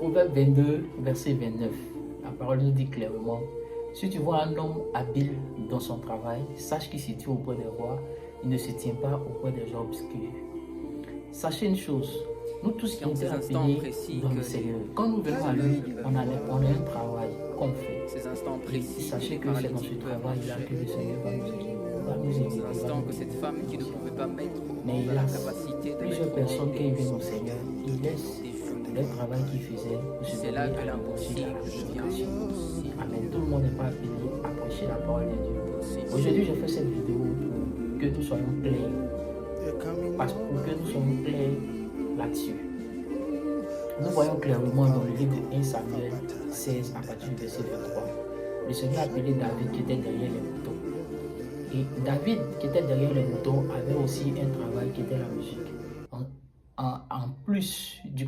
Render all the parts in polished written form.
Proverbe 22, verset 29. La parole nous dit clairement, si tu vois un homme habile dans son travail, sache qu'il se tient auprès des rois, il ne se tient pas auprès des gens obscurs. Sachez une chose, nous tous qui sommes appelés dans le Seigneur, quand nous venons à lui, on a un travail qu'on fait. Et sachez que c'est dans ce travail-là que le Seigneur va nous aider. Mais hélas, plusieurs personnes qui viennent au Seigneur, ils laissent le travail qu'ils faisaient pour se donner à l'évangile, à la prédication. Amen. Tout le monde n'est pas appelé à prêcher la parole de Dieu. Aujourd'hui, je fais cette vidéo pour que nous soyons clairs. Parce que pour que nous soyons clairs là-dessus. Nous voyons clairement dans le livre de 1 Samuel 16 à partir du verset 23. Le Seigneur a appelé David qui était derrière les moutons. Et David qui était derrière les moutons avait aussi un travail qui était la musique. En plus du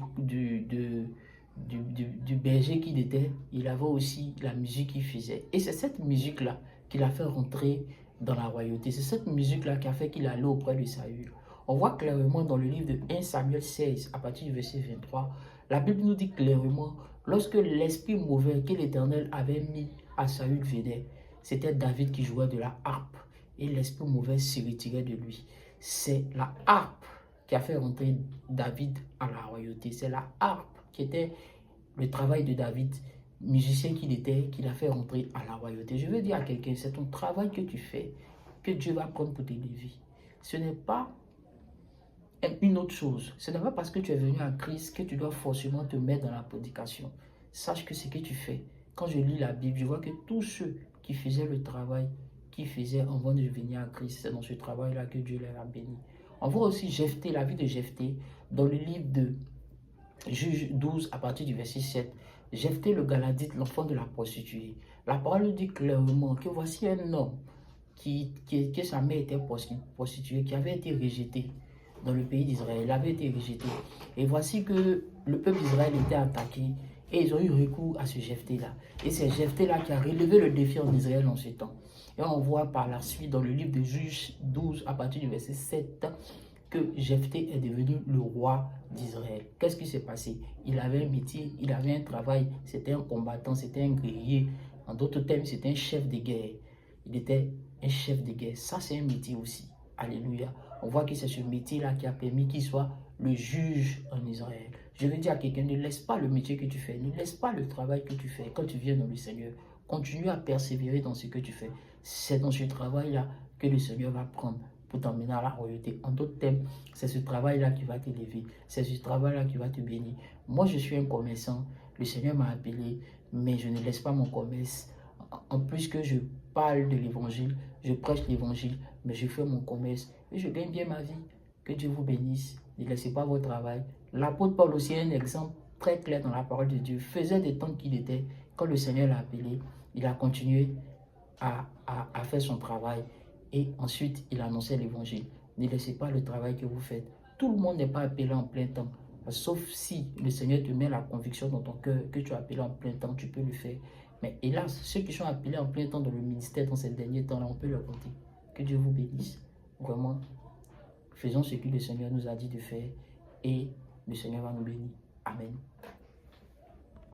berger qu'il était, il avait aussi la musique qu'il faisait. Et c'est cette musique-là qui l'a fait rentrer dans la royauté. C'est cette musique-là qui a fait qu'il allait auprès de Saül. On voit clairement dans le livre de 1 Samuel 16, à partir du verset 23, la Bible nous dit clairement, lorsque l'esprit mauvais que l'Éternel avait mis à Saül venait, c'était David qui jouait de la harpe. Et l'esprit mauvais se retirait de lui. C'est la harpe qui a fait rentrer David à la royauté. C'est la harpe qui était le travail de David, musicien qu'il était, qui l'a fait rentrer à la royauté. Je veux dire à quelqu'un, c'est ton travail que tu fais, que Dieu va prendre pour t'élever. Ce n'est pas une autre chose. Ce n'est pas parce que tu es venu à Christ que tu dois forcément te mettre dans la prédication. Sache que ce que tu fais, quand je lis la Bible, je vois que tous ceux qui faisaient le travail qu'ils faisaient avant de venir à Christ, c'est dans ce travail-là que Dieu les a bénis. On voit aussi Jephthé, la vie de Jephthé, dans le livre de Juge 12, à partir du verset 7. Jephthé le Galadite, l'enfant de la prostituée. La parole nous dit clairement que voici un homme que sa mère était prostituée, qui avait été rejeté dans le pays d'Israël. Il avait été rejeté. Et voici que le peuple d'Israël était attaqué. Et ils ont eu recours à ce Jephthé-là. Et c'est Jephthé-là qui a relevé le défi en Israël en ce temps. Et on voit par la suite dans le livre de Juge 12, à partir du verset 7, que Jephthé est devenu le roi d'Israël. Qu'est-ce qui s'est passé? Il avait un métier, il avait un travail, c'était un combattant, c'était un guerrier. En d'autres termes, c'était un chef de guerre. Il était un chef de guerre. Ça, c'est un métier aussi. Alléluia. On voit que c'est ce métier-là qui a permis qu'il soit le juge en Israël. Je veux dire à quelqu'un, ne laisse pas le métier que tu fais, ne laisse pas le travail que tu fais quand tu viens dans le Seigneur. Continue à persévérer dans ce que tu fais. C'est dans ce travail-là que le Seigneur va prendre pour t'emmener à la royauté. En d'autres termes, c'est ce travail-là qui va t'élever. C'est ce travail-là qui va te bénir. Moi, je suis un commerçant. Le Seigneur m'a appelé, mais je ne laisse pas mon commerce. En plus que je parle de l'évangile, je prêche l'évangile, mais je fais mon commerce et je gagne bien ma vie. Que Dieu vous bénisse. Ne laissez pas votre travail. L'apôtre Paul aussi est un exemple très clair dans la parole de Dieu. Faisait des temps qu'il était, quand le Seigneur l'a appelé, il a continué à faire son travail et ensuite il annonçait l'évangile. Ne laissez pas le travail que vous faites. Tout le monde n'est pas appelé en plein temps. Sauf si le Seigneur te met la conviction dans ton cœur que tu es appelé en plein temps, tu peux le faire. Mais hélas, ceux qui sont appelés en plein temps dans le ministère dans ces derniers temps-là, on peut leur compter. Que Dieu vous bénisse. Vraiment, faisons ce que le Seigneur nous a dit de faire et le Seigneur va nous bénir. Amen.